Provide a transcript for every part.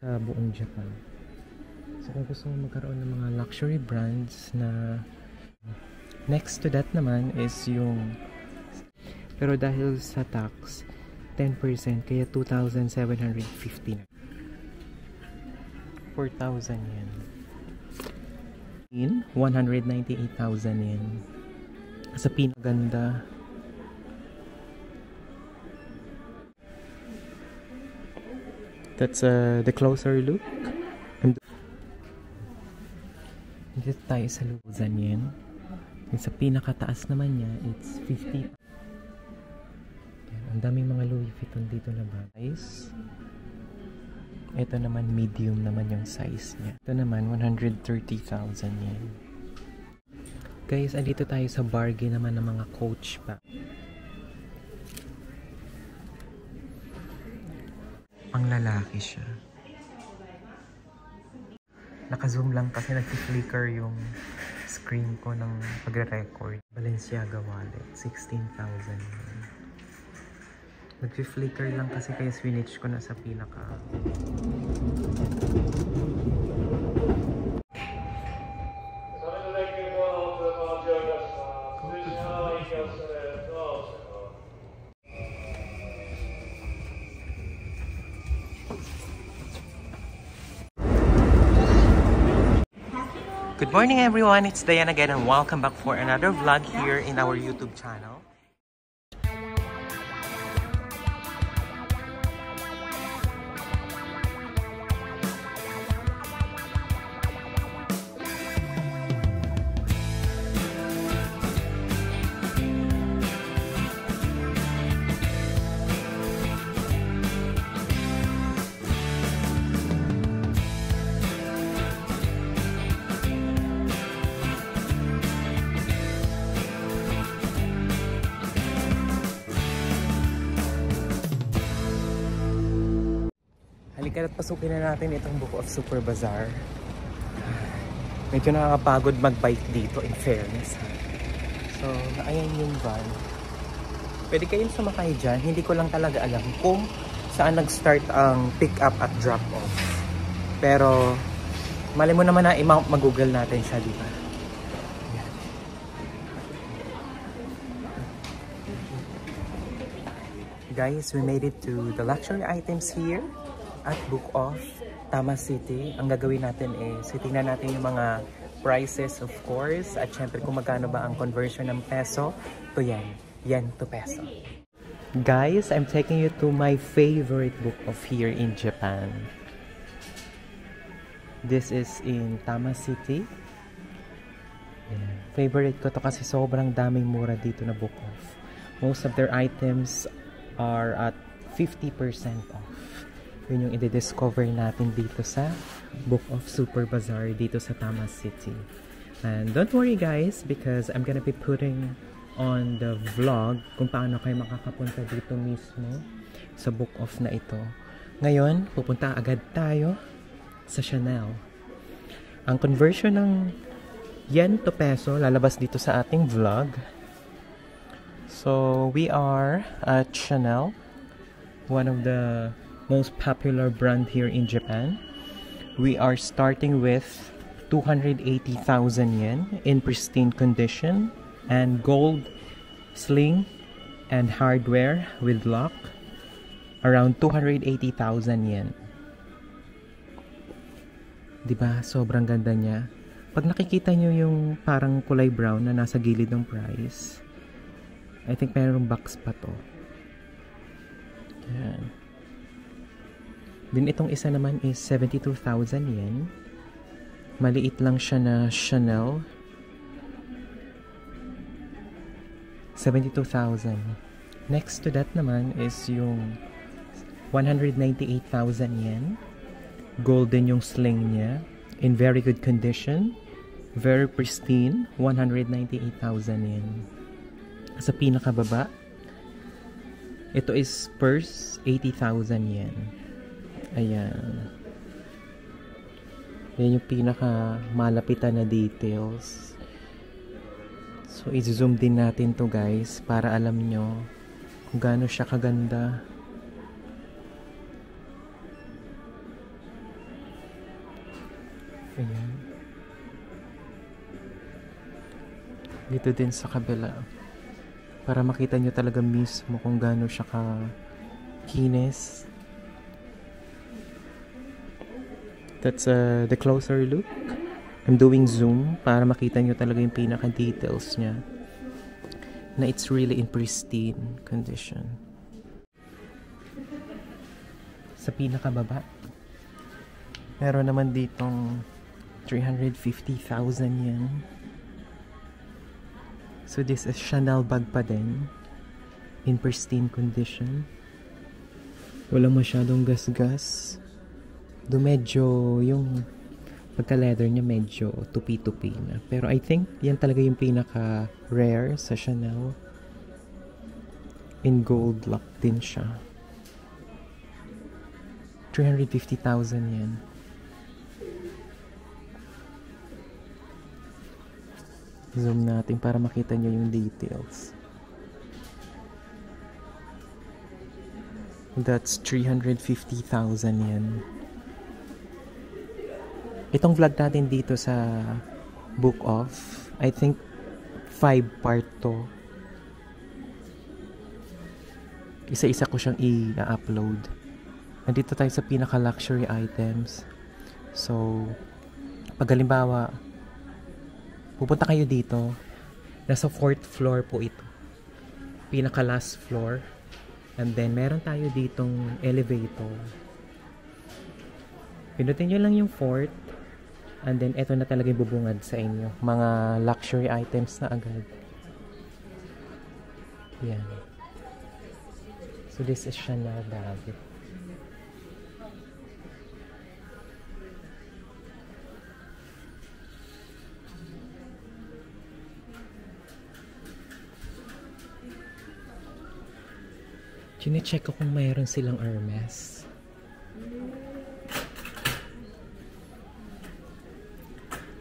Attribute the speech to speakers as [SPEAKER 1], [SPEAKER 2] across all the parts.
[SPEAKER 1] sa buong Japan. So kung gusto mo magkaroon ng mga luxury brands na next to that naman is yung pero dahil sa tax 10% kaya 2,750 na 4,000 yen in 198,000 yen sa pinaganda. That's the closer look. Dito tayo sa Luzan yen. Sa pinakataas naman niya, it's 50. Yan, ang daming mga Louis Vuitton dito na guys. Ito naman medium naman yung size niya. Ito naman 130,000 yen. Guys, andito tayo sa bargain naman ng mga Coach pa. Pang lalaki siya. Naka-zoom lang kasi nag-flicker yung screen ko ng pagre-record. Balenciaga wallet, 16,000. Nag-flicker lang kasi kaya switch ko na sa pinaka. Good morning everyone, it's Dayan again and welcome back for another vlog here in our YouTube channel. Halika at pasukin na natin itong Book of Super Bazaar. Medyo nakakapagod mag-bike dito in fairness. So, ayan yung van. Pwede kayong sumakay dyan. Hindi ko lang talaga alam kung saan nag-start ang pick-up at drop-off. Pero, mali mo naman na mag-google natin siya, di ba? Guys, we made it to the luxury items here at Book of Tama City. Ang gagawin natin is titingnan natin yung mga prices of course at syempre kung magkano ba ang conversion ng peso to yen, yen to peso. Guys, I'm taking you to my favorite book of here in Japan. This is in Tama City. Yeah. Favorite ko to kasi sobrang daming mura dito na book of. Most of their items are at 50% off. Yun yung i-discover natin dito sa Book of Super Bazaar dito sa Tama City. And don't worry guys because I'm gonna be putting on the vlog kung paano kayo makakapunta dito mismo sa Book of na ito. Ngayon, pupunta agad tayo sa Chanel. Ang conversion ng yen to peso lalabas dito sa ating vlog. So, we are at Chanel, one of the most popular brand here in Japan. We are starting with 280,000 yen in pristine condition and gold sling and hardware with lock around 280,000 yen. Diba? Sobrang ganda niya. Pag nakikita nyo yung parang kulay brown na nasa gilid ng price, I think mayroong box pa to. Yan. Then itong isa naman is 72,000 yen. Maliit lang siya na Chanel. 72,000. Next to that naman is yung 198,000 yen. Golden yung sling niya. In very good condition. Very pristine. 198,000 yen. Sa pinakababa, ito is purse, 80,000 yen. Ayan. Yan yung pinaka malapitan na details. So, i-zoom din natin to guys para alam nyo kung gaano siya kaganda. Ayan. Dito din sa kabila. Para makita nyo talaga mismo kung gaano siya ka-kinis. That's the closer look. I'm doing zoom para makita nyo talaga yung pinaka-details niya. Na it's really in pristine condition. Sa pinakababa, meron naman ditong 350,000 yen. So this is Chanel bag pa din. In pristine condition. Walang masyadong gasgas. Do medyo yung pagka-leather niya medyo tupi-tupi na. Pero I think yan talaga yung pinaka-rare sa Chanel. In gold lock din siya. 350,000 yen. Zoom natin para makita nyo yung details. That's 350,000 yen. Itong vlog natin dito sa Book Off, I think 5-part to. Isa-isa ko siyang i-upload. Nandito tayo sa pinaka-luxury items. So, pag halimbawa, pupunta kayo dito, nasa 4th floor po ito. Pinaka-last floor. And then, meron tayo ditong elevator. Pinutin nyo lang yung 4th. And then, ito na talaga yung bubungad sa inyo. Mga luxury items na agad. Yan. So, this is Chanel bag. Chine-check ko kung mayroon silang Hermes.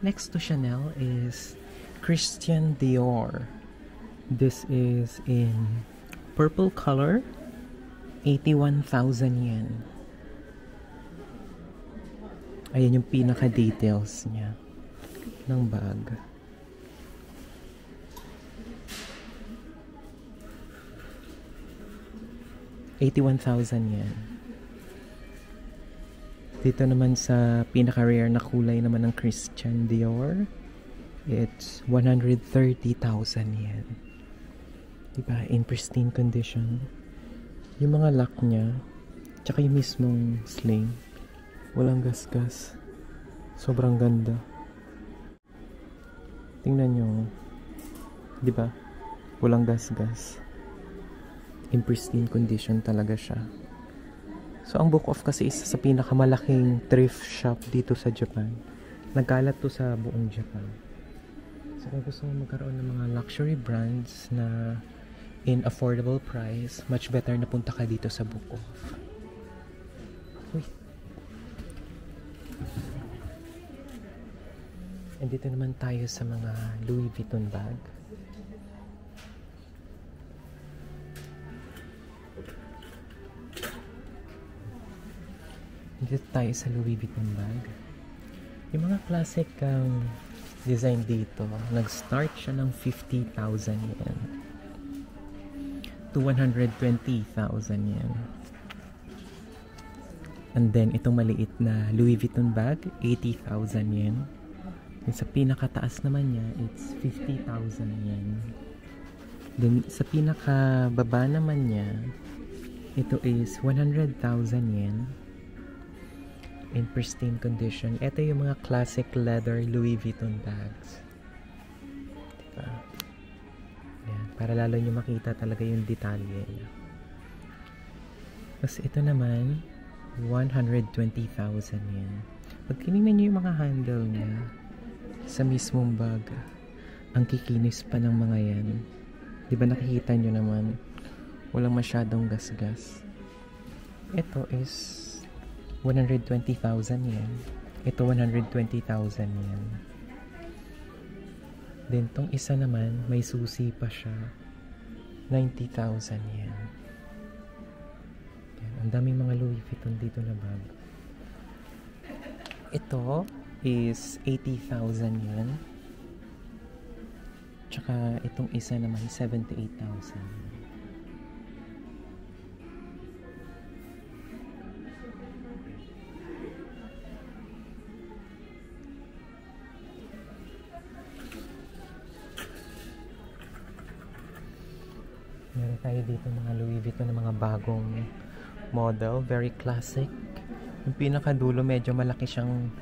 [SPEAKER 1] Next to Chanel is Christian Dior. This is in purple color, 81,000 yen. Ayan yung pinaka-details niya ng bag. ₱81,000 yan. Dito naman sa pinaka-rare na kulay naman ng Christian Dior, it's 130,000 yen. Diba? In pristine condition. Yung mga lock niya, tsaka yung mismong sling, walang gasgas. Sobrang ganda. Tingnan nyo. Diba? Walang gasgas. In pristine condition talaga siya. So, ang Book Off kasi isa sa pinakamalaking thrift shop dito sa Japan. Nagkalat to sa buong Japan. So, kung gusto mo magkaroon ng mga luxury brands na in affordable price, much better na punta ka dito sa Book Off. Uy. And dito naman tayo sa mga Louis Vuitton bag. Dito tayo sa Louis Vuitton bag. Yung mga classic design dito, nag-start siya ng 50,000 yen to 120,000 yen. And then, itong maliit na Louis Vuitton bag, 80,000 yen. Yung sa pinakataas naman niya, it's 50,000 yen. Then, sa pinakababa naman niya, ito is 100,000 yen. In pristine condition. Ito yung mga classic leather Louis Vuitton bags. Diba? Yan. Para lalo nyo makita talaga yung detalye niya. Tapos ito naman, 120,000 yen. Pag tinignan nyo yung mga handle niya sa mismong bag, ang kikinis pa ng mga yan. Diba nakikita nyo naman, walang masyadong gasgas. Ito is 120,000 yen. Ito 120,000 yen. Then tong isa naman, may susi pa siya. 90,000 yen. Yan. Ang daming mga Louis Vuitton dito na bag. Ito, is 80,000 yan. Tsaka itong isa naman 78,000. Meron tayo dito mga Louis Vuitton na mga bagong model, very classic. Yung pinakadulo medyo malaki siyang,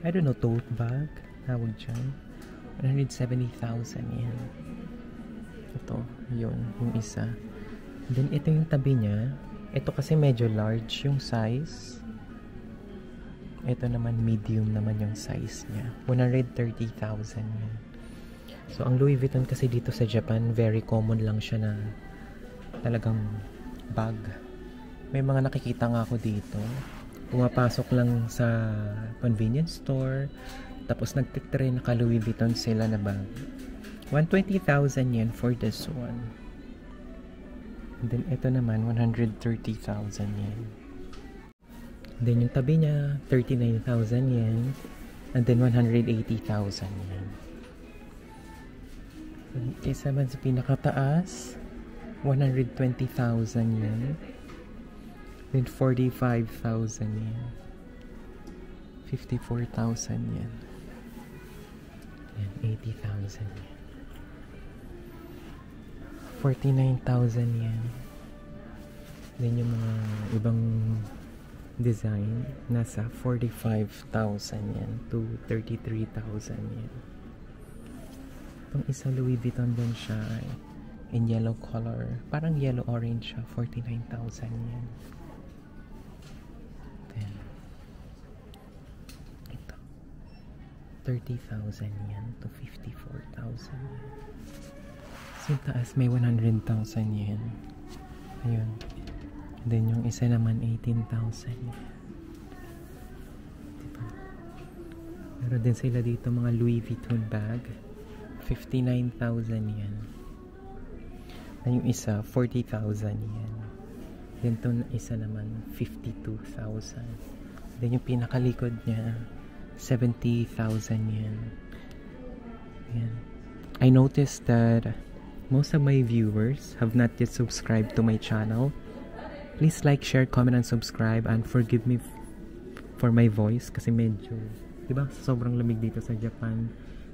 [SPEAKER 1] I don't know, tote bag tawag dyan. 170,000 yan. Ito, yun, yung isa. Then ito yung tabi niya. Ito kasi medyo large yung size. Ito naman medium naman yung size niya. 130,000 yan. So ang Louis Vuitton kasi dito sa Japan, very common lang siya na talagang bag. May mga nakikita nga ako dito. Pumapasok lang sa convenience store, tapos nagtitry naka Louis Vuitton sila na bag. 120,000 yen for this one. And then ito naman 130,000 yen. And then yung tabi niya 39,000 yen. And then 180,000 yen. Isa man sa pinakataas 120,000 yen. Then 45,000 yen. 54,000 yen. And 80,000 yen. 49,000 yen. Then yung mga ibang design nasa 45,000 yen to 33,000 yen. Itong isa Louis Vuitton din siya in yellow color. Parang yellow orange siya. 49,000 yen. Then ito 30,000 yen to 54,000 yen. So taas may 100,000 yen. Ayun. Then yung isa naman 18,000 yen. Diba? Meron din sila dito mga Louis Vuitton bag. 59,000 yen. Na yung isa 40,000 yen. Then itong isa naman 52,000. Then yung pinakalikod niya 70,000 yen. Ayan. I noticed that most of my viewers have not yet subscribed to my channel. Please like, share, comment, and subscribe, and forgive me for my voice kasi medyo, diba, sobrang lamig dito sa Japan.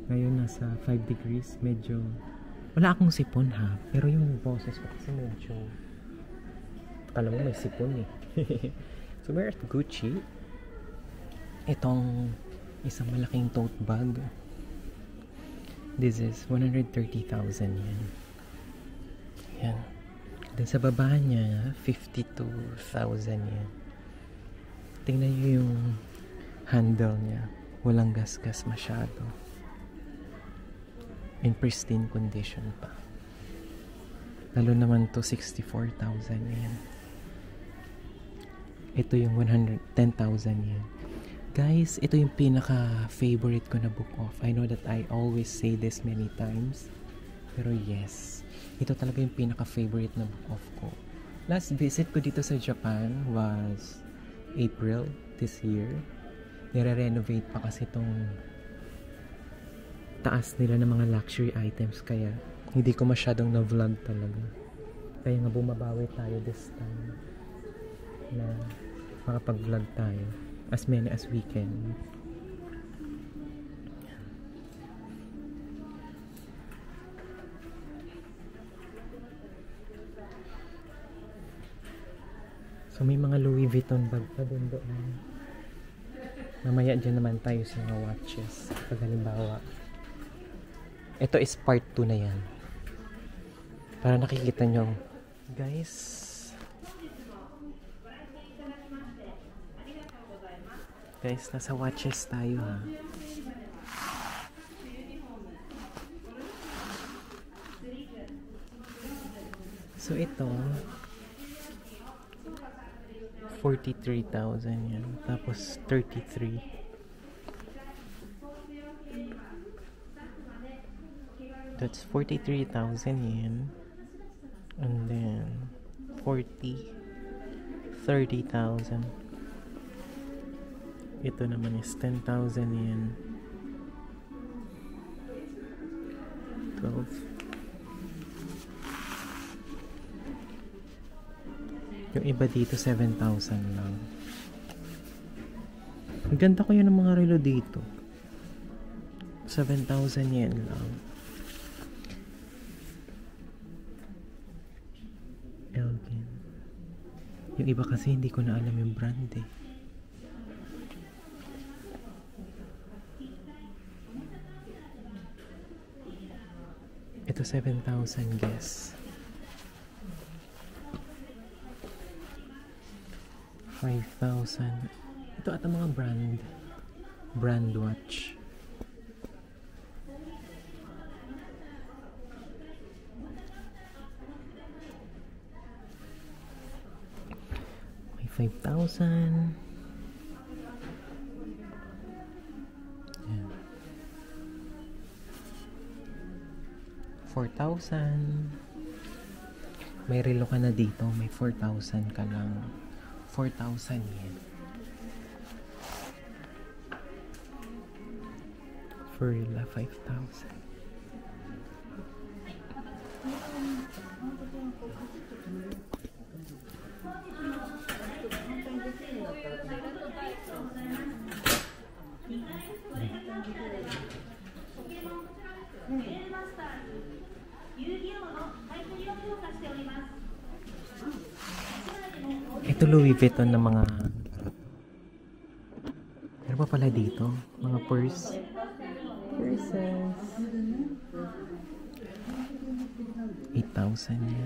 [SPEAKER 1] Ngayon nasa 5 degrees, medyo wala akong sipon ha, pero yung boses ko kasi medyo, akala mo may sipon eh. So we're at Gucci. Itong isang malaking tote bag. This is 130,000 yen. Yan. Then sa baba niya 52,000 yen. Tingnan niyo yung handle niya. Walang gas-gas masyado. In pristine condition pa. Lalo naman to 64,000 yen. Ito yung 110,000 yen. Guys, ito yung pinaka-favorite ko na book off. I know that I always say this many times. Pero yes, ito talaga yung pinaka-favorite na book off ko. Last visit ko dito sa Japan was April this year. Nire-renovate pa kasi itong taas nila ng mga luxury items. Kaya hindi ko masyadong na-vlog talaga. Kaya nga bumabawi tayo this time na makapag-vlog tayo. As many as we can. So may mga Louis Vuitton bag pa din doon. Mamaya dyan naman tayo sa mga watches. Pag halimbawa, ito is part 2 na yan. Para nakikita nyo. Guys, nasa watches tayo ha. So ito 43,000 yan. Tapos 33. That's 43,000 yen. And then 30,000. Ito naman is 10,000 yen. 12. Yung iba dito 7,000 lang. Ang ganda ko yun ng mga relo dito. 7,000 yen lang. Elgin. Yung iba kasi hindi ko na alam yung brand eh. Ito 7,000 guess. 5,000. Ito ata mga brand watch. May 5,000. Yan. 4,000. May relo ka na dito, may 4,000 ka lang. 4,000 yen. Furla 5,000. Ito Louis Vuitton na mga ano pa pala dito? Mga purses. 8,000 yan.